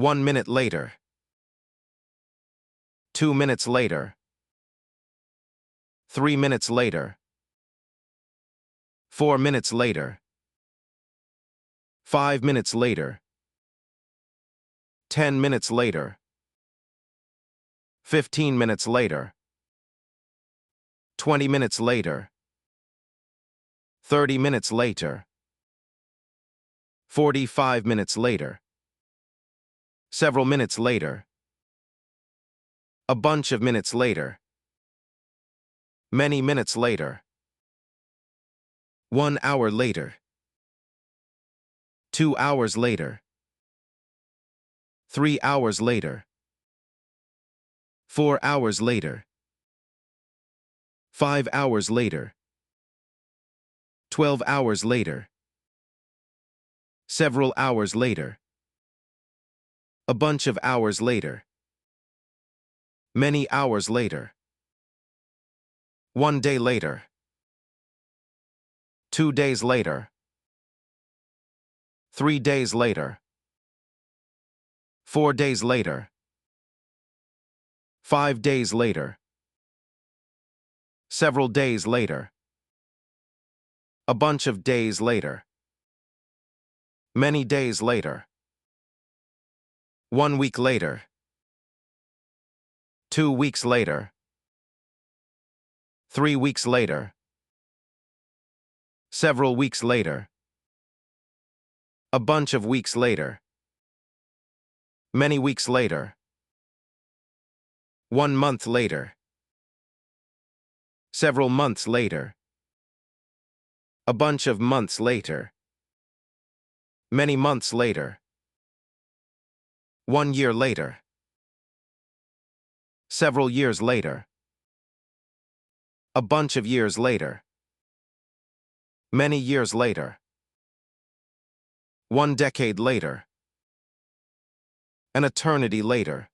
1 minute later. 2 minutes later. 3 minutes later. 4 minutes later. 5 minutes later. 10 minutes later. 15 minutes later. 20 minutes later. 30 minutes later. 45 minutes later. Several minutes later. A bunch of minutes later. Many minutes later. 1 hour later. 2 hours later. 3 hours later. 4 hours later. 5 hours later. 12 hours later. Several hours later. A bunch of hours later. Many hours later. 1 day later. 2 days later. 3 days later. 4 days later. 5 days later. Several days later. A bunch of days later. Many days later. 1 week later. 2 weeks later. 3 weeks later. Several weeks later. A bunch of weeks later. Many weeks later. 1 month later. Several months later. A bunch of months later. Many months later. 1 year later. Several years later. A bunch of years later. Many years later. 1 decade later. An eternity later.